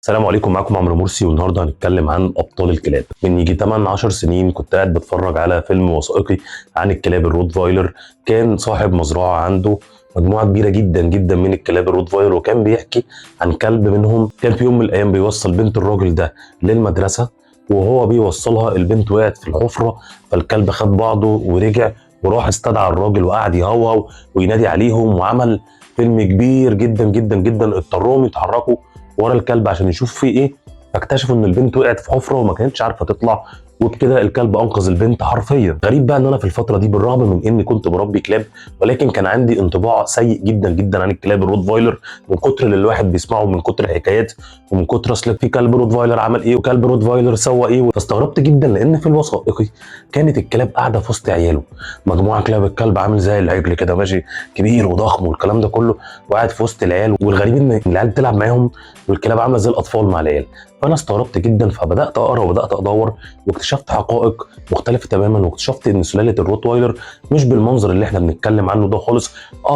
السلام عليكم، معاكم عمرو مرسي، والنهارده هنتكلم عن ابطال الكلاب. من يجي 8 10 سنين كنت قاعد بتفرج على فيلم وثائقي عن الكلاب الروتفايلر. كان صاحب مزرعه عنده مجموعه كبيره جدا جدا من الكلاب الروتفايلر، وكان بيحكي عن كلب منهم كان في يوم من الايام بيوصل بنت الراجل ده للمدرسه، وهو بيوصلها البنت وقعت في الحفره، فالكلب خد بعضه ورجع وراح استدعى الراجل وقعد يهوهو وينادي عليهم، وعمل فيلم كبير جدا جدا جدا. اضطروا يتحركوا ورا الكلب عشان يشوف فيه ايه، فاكتشفوا ان البنت وقعت في حفره وما كانتش عارفه تطلع، وبكده الكلب انقذ البنت حرفيا. غريب بقى ان انا في الفتره دي بالرغم من اني كنت بربي كلاب، ولكن كان عندي انطباع سيء جدا جدا عن الكلاب الروتفايلر، من كتر اللي الواحد بيسمعه، من كتر الحكايات، ومن كتر اصل في كلب روتفايلر عمل ايه وكلب روتفايلر سوى ايه. فاستغربت جدا لان في الوثائقي كانت الكلاب قاعده في وسط عياله، مجموعه كلاب، الكلب عامل زي العجل كده ماشي كبير وضخم والكلام ده كله، وقاعد في وسط العيال، والغريب ان العيال بتلعب معاهم والكلاب عامله زي الاطفال مع العيال. فانا استغربت جدا، فبدات اقرا وبدات ادور واكتشفت حقائق مختلفه تماما، واكتشفت ان سلاله الروتوايلر مش بالمنظر اللي احنا بنتكلم عنه ده خالص.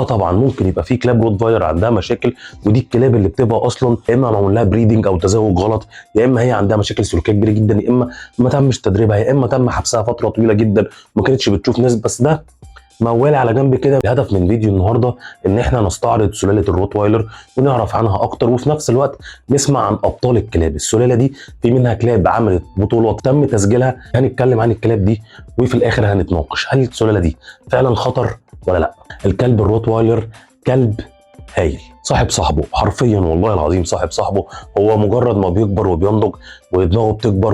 طبعا ممكن يبقى في كلاب روتوايلر عندها مشاكل، ودي الكلاب اللي بتبقى اصلا يا اما معمول لها بريدنج او تزاوج غلط، يا اما هي عندها مشاكل سلوكيه كبيره جدا، يا اما ما تمش تدريبها، يا اما تم حبسها فتره طويله جدا وما كانتش بتشوف ناس. بس ده موال على جنب كده. الهدف من فيديو النهارده ان احنا نستعرض سلاله الروتوايلر ونعرف عنها اكتر، وفي نفس الوقت نسمع عن ابطال الكلاب. السلاله دي في منها كلاب عملت بطولات تم تسجيلها، هنتكلم عن الكلاب دي، وفي الاخر هنتناقش هل السلاله دي فعلا خطر ولا لا. الكلب الروتوايلر كلب هايل، صاحب صاحبه حرفيا، والله العظيم صاحب صاحبه. هو مجرد ما بيكبر وبينضج ودماغه بتكبر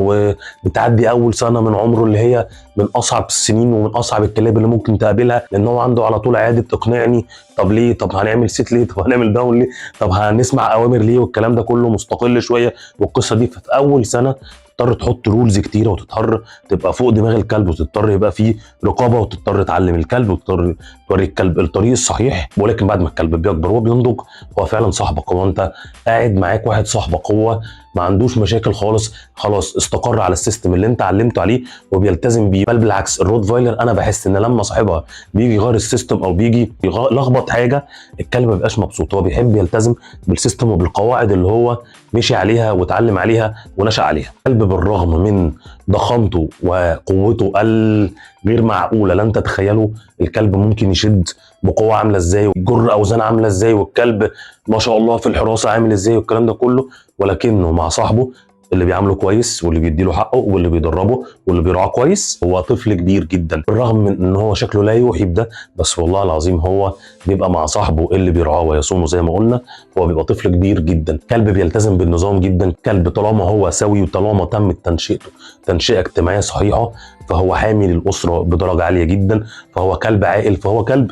وبتعدي اول سنه من عمره اللي هي من اصعب السنين ومن اصعب الكلاب اللي ممكن تقابلها، لان هو عنده على طول عاده اقنعني، طب ليه، طب هنعمل سيت ليه، طب هنعمل داون ليه، طب هنسمع اوامر ليه، والكلام ده كله مستقل شويه. والقصه دي في اول سنه تضطر تحط رولز كتيره، وتضطر تبقى فوق دماغ الكلب، وتضطر يبقى فيه رقابه، وتضطر تعلم الكلب، وتضطر توري الكلب الطريق الصحيح. ولكن بعد ما الكلب بيكبر وبينضج هو فعلا صاحبك، هو انت قاعد معاك واحد صاحبك، هو ما عندوش مشاكل خالص، خلاص استقر على السيستم اللي انت علمته عليه وبيلتزم بيه. بل بالعكس، الروتفايلر انا بحس ان لما صاحبها بيجي يغير السيستم او بيجي يلخبط حاجه، الكلب ما بيبقاش مبسوط، هو بيحب يلتزم بالسيستم وبالقواعد اللي هو مشي عليها واتعلم عليها ونشأ عليها. الكلب بالرغم من ضخامته وقوته الغير معقوله لن تتخيلوا، الكلب ممكن يشد بقوه عامله ازاي، ويجر اوزان عامله ازاي، والكلب ما شاء الله في الحراسه عامل ازاي، والكلام ده كله، ولكنه مع صاحبه اللي بيعامله كويس واللي بيديله حقه واللي بيدربه واللي بيرعاه كويس هو طفل كبير جدا. بالرغم من ان هو شكله لا يوحي بده، بس والله العظيم هو بيبقى مع صاحبه اللي بيرعاه ويصونه زي ما قلنا، هو بيبقى طفل كبير جدا. كلب بيلتزم بالنظام جدا، كلب طالما هو سوي وطالما تمت تنشئته تنشئه اجتماعيه صحيحه، فهو حامي للاسره بدرجه عاليه جدا، فهو كلب عاقل، فهو كلب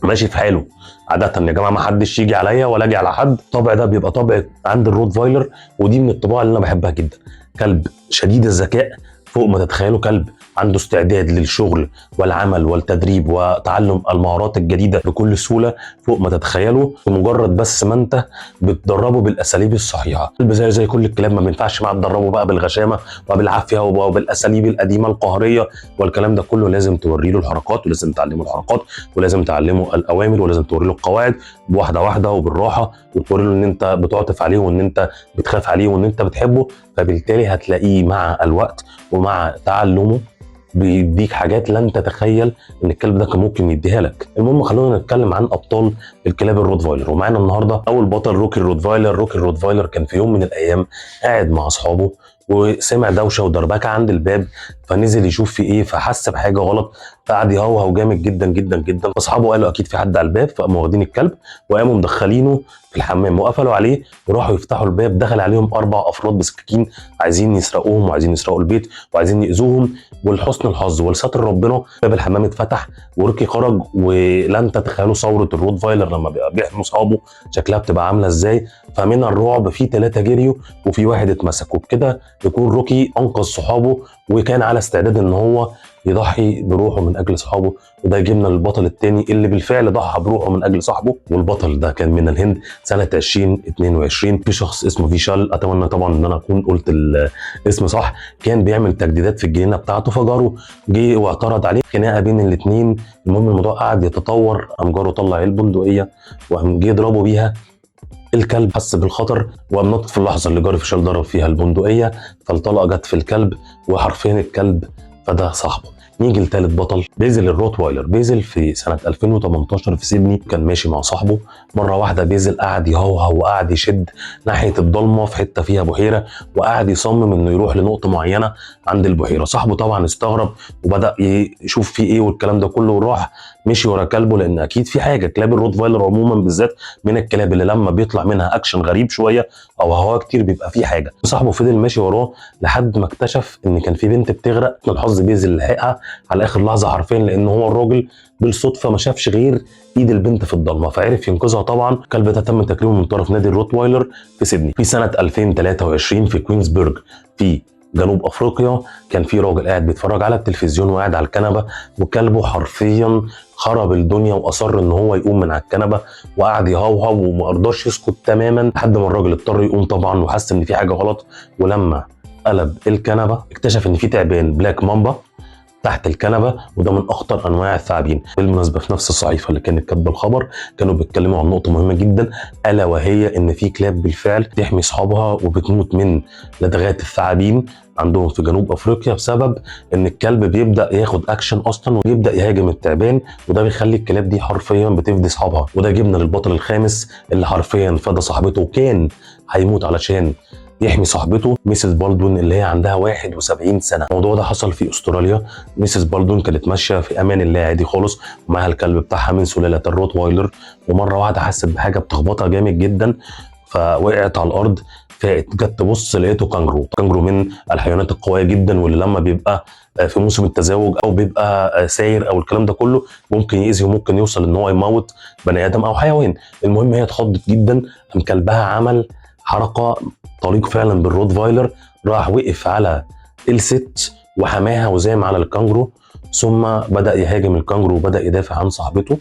ماشي في حاله. عادة يا جماعه ما حدش يجي عليا ولا اجي على حد، الطبع ده بيبقى طبع عند الروتفايلر، ودي من الطباع اللي انا بحبها جدا. كلب شديد الذكاء فوق ما تتخيلوا، كلب عنده استعداد للشغل والعمل والتدريب وتعلم المهارات الجديده بكل سهوله فوق ما تتخيلوا، بمجرد بس ما انت بتدربه بالاساليب الصحيحه. كلب زي كل الكلاب، ما بينفعش معاه تدربه بقى بالغشامه وبالعافيه وبالاساليب القديمه القهريه والكلام ده كله. لازم توري له الحركات، ولازم تعلمه الحركات، ولازم تعلمه الاوامر، ولازم توري له القواعد واحده واحده وبالراحه، وتوري له ان انت بتعطف عليه وان انت بتخاف عليه وان انت بتحبه. فبالتالي هتلاقيه مع الوقت ومع تعلمه بيديك حاجات لن تتخيل ان الكلب ده كان ممكن يديها لك. المهم خلونا نتكلم عن ابطال الكلاب الروتفايلر، ومعانا النهارده اول بطل روكي الروتفايلر. روكي الروتفايلر كان في يوم من الايام قاعد مع اصحابه وسمع دوشه ودربكه عند الباب، فنزل يشوف في ايه، فحس بحاجه غلط، فقعد يهوهو جامد جدا جدا جدا. اصحابه قالوا اكيد في حد على الباب، فقاموا واخدين الكلب وقاموا مدخلينه في الحمام وقفلوا عليه وراحوا يفتحوا الباب. دخل عليهم 4 افراد بسكاكين عايزين يسرقوهم وعايزين يسرقوا البيت وعايزين يأذوهم، ولحسن الحظ ولستر ربنا باب الحمام اتفتح وروكي خرج. ولن تتخيلوا ثوره الروتفايلر لما بيبقى بيحمي اصحابه شكلها بتبقى عامله ازاي. فمن الرعب في 3 جريوا وفي 1 اتمسك، وبكده يكون روكي انقذ صحابه وكان على استعداد ان هو يضحي بروحه من اجل صحابه. وده يجيبنا للبطل الثاني اللي بالفعل ضحى بروحه من اجل صاحبه، والبطل ده كان من الهند سنه 2022. في شخص اسمه فيشال، اتمنى طبعا ان انا اكون قلت الاسم صح، كان بيعمل تجديدات في الجنينه بتاعته، فجاره جه واعترض عليه، خناقه بين الاثنين. المهم الموضوع قعد يتطور، قام جاره طلع البندقيه وقام جه يضربه بيها، الكلب حس بالخطر وقام نط في اللحظه اللي جاري فيشل ضرب فيها البندقيه، فالطلقه جت في الكلب وحرفيا الكلب فده صاحبه. نيجي لثالث بطل بيزل الروتوايلر. بيزل في سنه 2018 في سيدني كان ماشي مع صاحبه، مره واحده بيزل قعد يهوهو وقعد يشد ناحيه الضلمه في حته فيها بحيره، وقعد يصمم انه يروح لنقطه معينه عند البحيره. صاحبه طبعا استغرب وبدا يشوف في ايه والكلام ده كله، وراح مشي ورا كلبه لان اكيد في حاجه. كلاب الروتوايلر عموما بالذات من الكلاب اللي لما بيطلع منها اكشن غريب شويه او هوا كتير بيبقى فيه حاجه. صاحبه فضل ماشي وراه لحد ما اكتشف ان كان في بنت بتغرق، من حظ بيزل لحقها على اخر لحظه حرفيا، لان هو الراجل بالصدفه ما شافش غير ايد البنت في الضلمه فعرف ينقذها. طبعا الكلب ده تم تكريمه من طرف نادي الروتوايلر في سيدني. في سنه 2023 في كوينزبرغ في جنوب افريقيا كان في راجل قاعد بيتفرج على التلفزيون وقاعد على الكنبه، وكلبه حرفيا خرب الدنيا واصر ان هو يقوم من على الكنبه وقعد يهوهو وما رضاش يسكت تماما لحد ما الراجل اضطر يقوم طبعا وحس ان في حاجه غلط. ولما قلب الكنبه اكتشف ان في تعبان بلاك مامبا تحت الكنبه، وده من اخطر انواع الثعابين. بالمناسبه في نفس الصحيفه اللي كانت كاتبه الخبر كانوا بيتكلموا عن نقطه مهمه جدا، الا وهي ان في كلاب بالفعل تحمي اصحابها وبتموت من لدغات الثعابين عندهم في جنوب افريقيا بسبب ان الكلب بيبدا ياخد اكشن اصلا ويبدا يهاجم التعبان، وده بيخلي الكلاب دي حرفيا بتفدي اصحابها. وده جبنا للبطل الخامس اللي حرفيا فدى صاحبته وكان هيموت علشان يحمي صاحبته، ميسيس بالدون اللي هي عندها 71 سنه. الموضوع ده حصل في استراليا. ميسيس بالدون كانت ماشيه في امان الله عادي خالص ومعاها الكلب بتاعها من سلاله الروتوايلر، ومره واحده حست بحاجه بتخبطها جامد جدا فوقعت على الارض. فجت تبص لقيته كانجرو. كانجرو من الحيوانات القويه جدا واللي لما بيبقى في موسم التزاوج او بيبقى ساير او الكلام ده كله ممكن يأذي وممكن يوصل ان هو يموت بني ادم او حيوان. المهم هي اتخضت جدا، قام كلبها عمل حركه طليق فعلا بالروتفايلر، راح وقف على الست وحماها وزام على الكانجرو، ثم بدأ يهاجم الكانجرو وبدأ يدافع عن صاحبته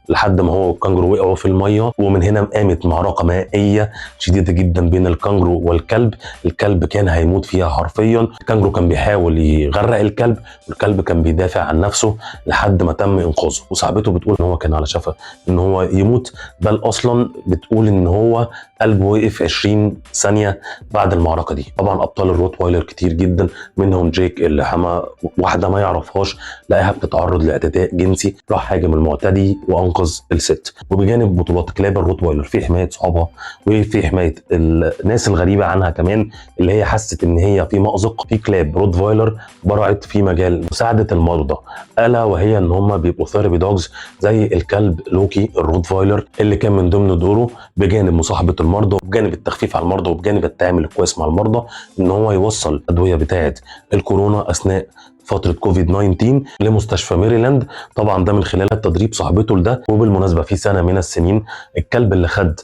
لحد ما هو الكانجرو وقعوا في الميه. ومن هنا قامت معركه مائيه شديده جدا بين الكانجرو والكلب. الكلب كان هيموت فيها حرفيا، الكانجرو كان بيحاول يغرق الكلب والكلب كان بيدافع عن نفسه لحد ما تم انقاذه. وصاحبته بتقول ان هو كان على شفا ان هو يموت، بل اصلا بتقول ان هو قلبه وقف 20 ثانيه بعد المعركه دي. طبعا ابطال الروتوايلر كتير جدا، منهم جيك اللي حمى واحده ما يعرفهاش لقاها بتتعرض لاعتداء جنسي، راح هاجم المعتدي وانقذ الست. وبجانب بطولات كلاب الروتوايلر في حمايه صحابها وفي حمايه الناس الغريبه عنها كمان اللي هي حست ان هي في مأزق، في كلاب روتوايلر برعت في مجال مساعده المرضى، الا وهي ان هم بيبقوا ثيرابي دوجز زي الكلب لوكي الروتوايلر اللي كان من ضمن دوره بجانب مصاحبه المرضى وبجانب التخفيف على المرضى وبجانب التعامل الكويس مع المرضى ان هو يوصل الادويه بتاعه الكورونا اثناء فتره كوفيد 19 لمستشفى ميريلاند. طبعا ده من خلال التدريب صاحبته لده. وبالمناسبه في سنه من السنين الكلب اللي خد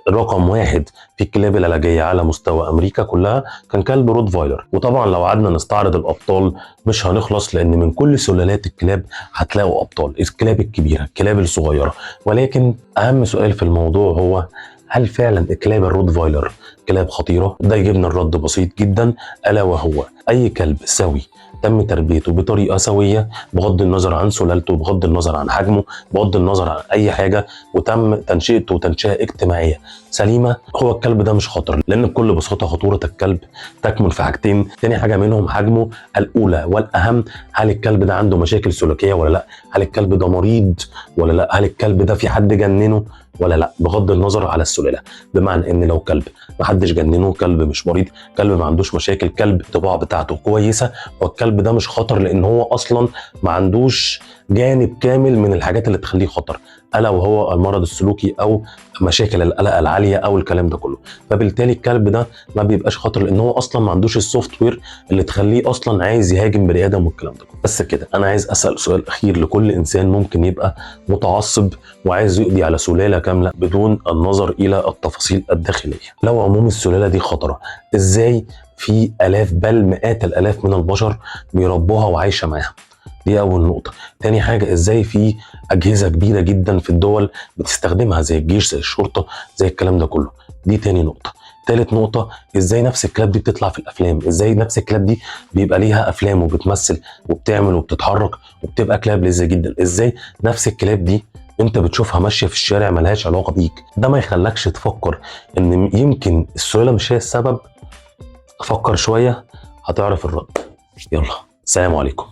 رقم 1 في الكلاب العلاجيه على مستوى امريكا كلها كان كلب روتفايلر. وطبعا لو قعدنا نستعرض الابطال مش هنخلص، لان من كل سلالات الكلاب هتلاقوا ابطال، الكلاب الكبيره الكلاب الصغيره. ولكن اهم سؤال في الموضوع هو هل فعلا الكلاب الروتفايلر كلاب خطيره؟ ده يجيبنا الرد بسيط جدا، الا وهو اي كلب سوي تم تربيته بطريقه سويه بغض النظر عن سلالته، بغض النظر عن حجمه، بغض النظر عن اي حاجه، وتم تنشئته تنشئه اجتماعيه سليمه، هو الكلب ده مش خطر. لان بكل بساطه خطوره الكلب تكمن في حاجتين. تاني حاجه منهم حجمه، الاولى والاهم هل الكلب ده عنده مشاكل سلوكيه ولا لا؟ هل الكلب ده مريض ولا لا؟ هل الكلب ده في حد جننه ولا لا؟ بغض النظر على السلاله. بمعنى ان لو كلب ما حدش جننه، كلب مش مريض، كلب ما عندوش مشاكل، كلب الطباع بتاعته كويسه، والكلب ده مش خطر لان هو اصلا ما عندوش جانب كامل من الحاجات اللي تخليه خطر، الا وهو المرض السلوكي او مشاكل القلق العاليه او الكلام ده كله. فبالتالي الكلب ده ما بيبقاش خطر لان هو اصلا ما عندوش السوفت وير اللي تخليه اصلا عايز يهاجم بني ادم والكلام ده كله. بس كده انا عايز اسال سؤال اخير لكل انسان ممكن يبقى متعصب وعايز يقضي على سلاله كامله بدون النظر الى التفاصيل الداخليه. لو عموم السلاله دي خطره، ازاي في الاف بل مئات الالاف من البشر بيربوها وعايشه معاها؟ دي اول نقطه. تاني حاجه، ازاي في اجهزه كبيره جدا في الدول بتستخدمها زي الجيش زي الشرطه زي الكلام ده كله؟ دي تاني نقطه. تالت نقطة، ازاي نفس الكلاب دي بتطلع في الافلام؟ ازاي نفس الكلاب دي بيبقى ليها افلام وبتمثل وبتعمل وبتتحرك وبتبقى كلاب لذيذة جدا؟ ازاي نفس الكلاب دي انت بتشوفها ماشيه في الشارع ملهاش علاقه بيك، ده ما يخلكش تفكر ان يمكن السلاله مش هي السبب. فكر شويه هتعرف الرد. يلا، سلام عليكم.